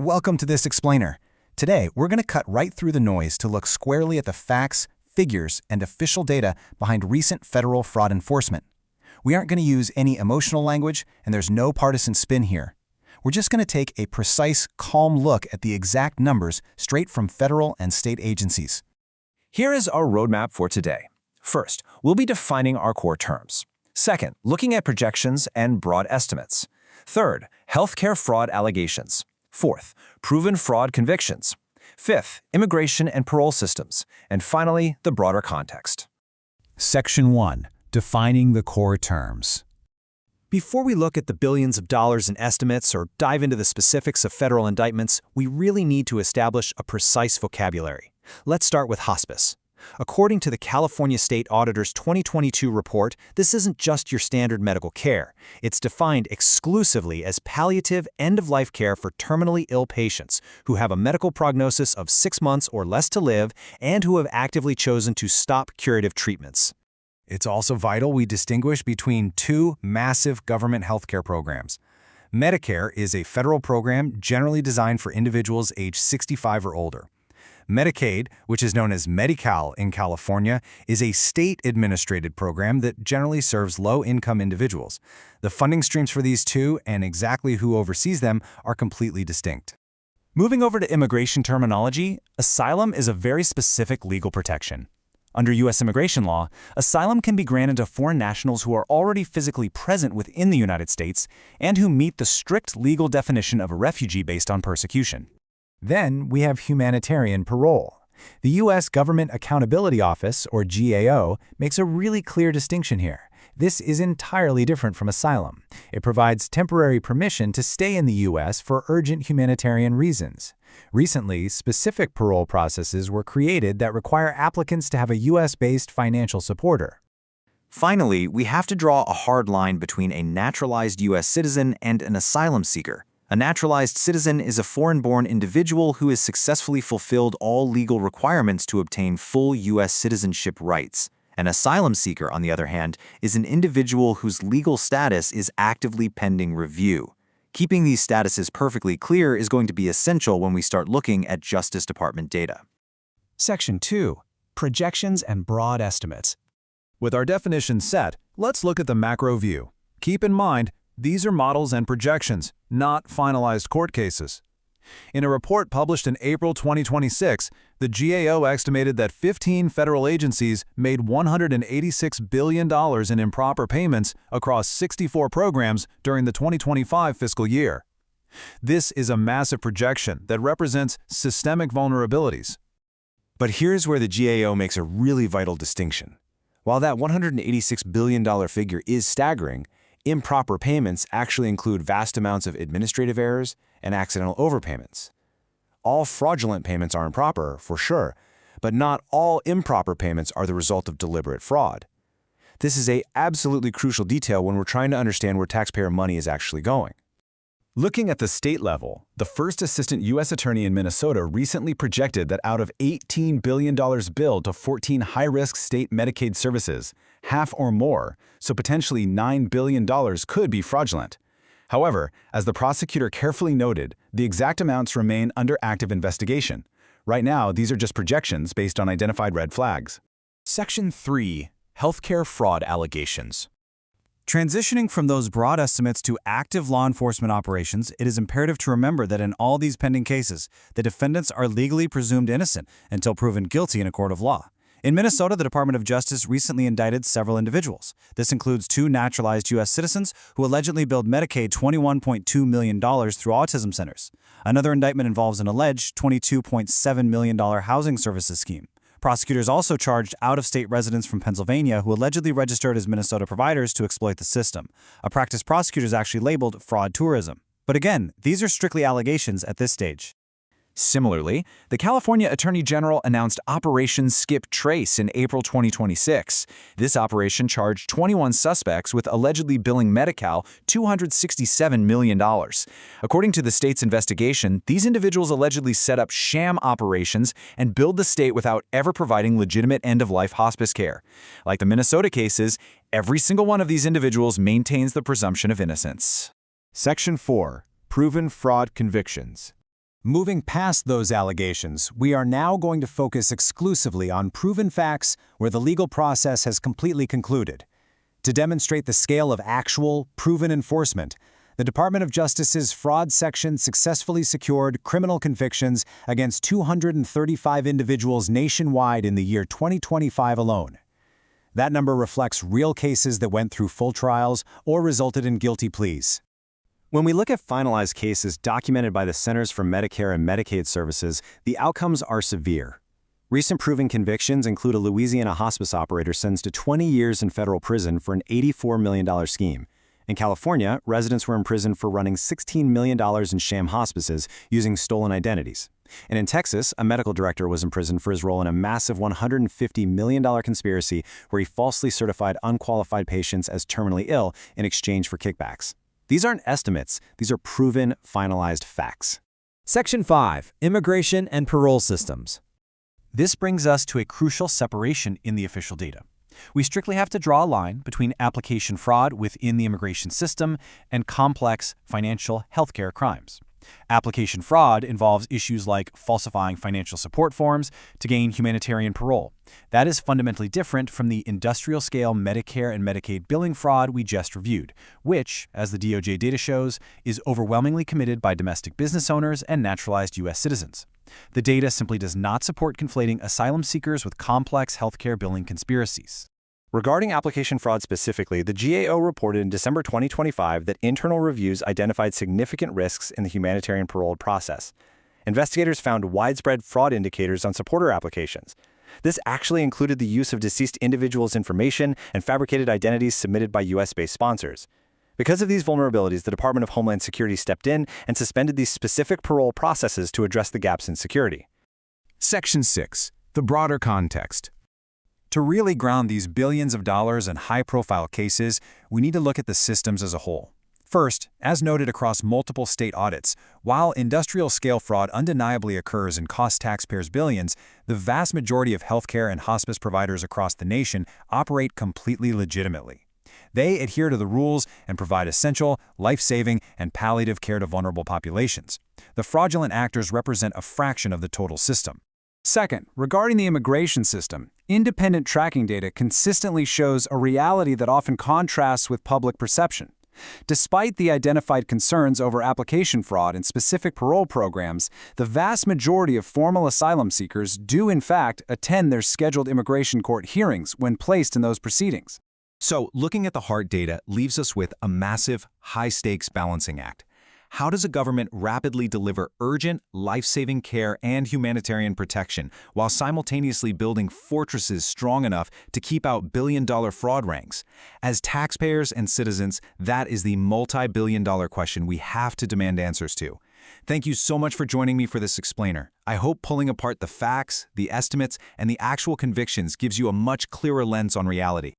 Welcome to This Explainer. Today, we're going to cut right through the noise to look squarely at the facts, figures, and official data behind recent federal fraud enforcement. We aren't going to use any emotional language, and there's no partisan spin here. We're just going to take a precise, calm look at the exact numbers straight from federal and state agencies. Here is our roadmap for today. First, we'll be defining our core terms. Second, looking at projections and broad estimates. Third, healthcare fraud allegations. Fourth, proven fraud convictions. Fifth, immigration and parole systems. And finally, the broader context. Section 1. Defining the core terms. Before we look at the billions of dollars in estimates or dive into the specifics of federal indictments, we really need to establish a precise vocabulary. Let's start with hospice. According to the California State Auditor's 2022 report, this isn't just your standard medical care. It's defined exclusively as palliative end-of-life care for terminally ill patients who have a medical prognosis of 6 months or less to live and who have actively chosen to stop curative treatments. It's also vital we distinguish between two massive government healthcare programs. Medicare is a federal program generally designed for individuals aged 65 or older. Medicaid, which is known as Medi-Cal in California, is a state-administrated program that generally serves low-income individuals. The funding streams for these two and exactly who oversees them are completely distinct. Moving over to immigration terminology, asylum is a very specific legal protection. Under U.S. immigration law, asylum can be granted to foreign nationals who are already physically present within the United States and who meet the strict legal definition of a refugee based on persecution. Then we have humanitarian parole. The U.S. Government Accountability Office, or GAO, makes a really clear distinction here. This is entirely different from asylum. It provides temporary permission to stay in the U.S. for urgent humanitarian reasons. Recently, specific parole processes were created that require applicants to have a U.S.-based financial supporter. Finally, we have to draw a hard line between a naturalized U.S. citizen and an asylum seeker. A naturalized citizen is a foreign-born individual who has successfully fulfilled all legal requirements to obtain full U.S. citizenship rights. An asylum seeker, on the other hand, is an individual whose legal status is actively pending review. Keeping these statuses perfectly clear is going to be essential when we start looking at Justice Department data. Section 2. Projections and broad estimates. With our definitions set, let's look at the macro view. Keep in mind, these are models and projections, not finalized court cases. In a report published in April 2026, the GAO estimated that 15 federal agencies made $186 billion in improper payments across 64 programs during the 2025 fiscal year. This is a massive projection that represents systemic vulnerabilities. But here's where the GAO makes a really vital distinction. While that $186 billion figure is staggering, improper payments actually include vast amounts of administrative errors and accidental overpayments. All fraudulent payments are improper, for sure, but not all improper payments are the result of deliberate fraud. This is an absolutely crucial detail when we're trying to understand where taxpayer money is actually going. Looking at the state level, the first assistant U.S. attorney in Minnesota recently projected that out of $18 billion billed to 14 high-risk state Medicaid services, half or more, so potentially $9 billion could be fraudulent. However, as the prosecutor carefully noted, the exact amounts remain under active investigation. Right now, these are just projections based on identified red flags. Section 3. Healthcare fraud allegations. Transitioning from those broad estimates to active law enforcement operations, it is imperative to remember that in all these pending cases, the defendants are legally presumed innocent until proven guilty in a court of law. In Minnesota, the Department of Justice recently indicted several individuals. This includes 2 naturalized U.S. citizens who allegedly billed Medicaid $21.2 million through autism centers. Another indictment involves an alleged $22.7 million housing services scheme. Prosecutors also charged out-of-state residents from Pennsylvania who allegedly registered as Minnesota providers to exploit the system, a practice prosecutors actually labeled fraud tourism. But again, these are strictly allegations at this stage. Similarly, the California Attorney General announced Operation Skip Trace in April 2026. This operation charged 21 suspects with allegedly billing Medi-Cal $267 million. According to the state's investigation, these individuals allegedly set up sham operations and billed the state without ever providing legitimate end-of-life hospice care. Like the Minnesota cases, every single one of these individuals maintains the presumption of innocence. Section 4. Proven fraud convictions. Moving past those allegations, we are now going to focus exclusively on proven facts where the legal process has completely concluded. To demonstrate the scale of actual, proven enforcement, the Department of Justice's fraud section successfully secured criminal convictions against 235 individuals nationwide in the year 2025 alone. That number reflects real cases that went through full trials or resulted in guilty pleas. When we look at finalized cases documented by the Centers for Medicare and Medicaid Services, the outcomes are severe. Recent proven convictions include a Louisiana hospice operator sentenced to 20 years in federal prison for an $84 million scheme. In California, residents were imprisoned for running $16 million in sham hospices using stolen identities. And in Texas, a medical director was imprisoned for his role in a massive $150 million conspiracy where he falsely certified unqualified patients as terminally ill in exchange for kickbacks. These aren't estimates, these are proven, finalized facts. Section 5. Immigration and Parole Systems. This brings us to a crucial separation in the official data. We strictly have to draw a line between application fraud within the immigration system and complex financial healthcare crimes. Application fraud involves issues like falsifying financial support forms to gain humanitarian parole. That is fundamentally different from the industrial-scale Medicare and Medicaid billing fraud we just reviewed, which, as the DOJ data shows, is overwhelmingly committed by domestic business owners and naturalized U.S. citizens. The data simply does not support conflating asylum seekers with complex healthcare billing conspiracies. Regarding application fraud specifically, the GAO reported in December 2025 that internal reviews identified significant risks in the humanitarian parole process. Investigators found widespread fraud indicators on supporter applications. This actually included the use of deceased individuals' information and fabricated identities submitted by U.S.-based sponsors. Because of these vulnerabilities, the Department of Homeland Security stepped in and suspended these specific parole processes to address the gaps in security. Section 6. The broader context. To really ground these billions of dollars in high-profile cases, we need to look at the systems as a whole. First, as noted across multiple state audits, while industrial-scale fraud undeniably occurs and costs taxpayers billions, the vast majority of healthcare and hospice providers across the nation operate completely legitimately. They adhere to the rules and provide essential, life-saving, and palliative care to vulnerable populations. The fraudulent actors represent a fraction of the total system. Second, regarding the immigration system, independent tracking data consistently shows a reality that often contrasts with public perception. Despite the identified concerns over application fraud in specific parole programs, the vast majority of formal asylum seekers do in fact attend their scheduled immigration court hearings when placed in those proceedings. So, looking at the hard data leaves us with a massive, high-stakes balancing act. How does a government rapidly deliver urgent, life-saving care and humanitarian protection while simultaneously building fortresses strong enough to keep out billion-dollar fraud rings? As taxpayers and citizens, that is the multi-billion-dollar question we have to demand answers to. Thank you so much for joining me for this explainer. I hope pulling apart the facts, the estimates, and the actual convictions gives you a much clearer lens on reality.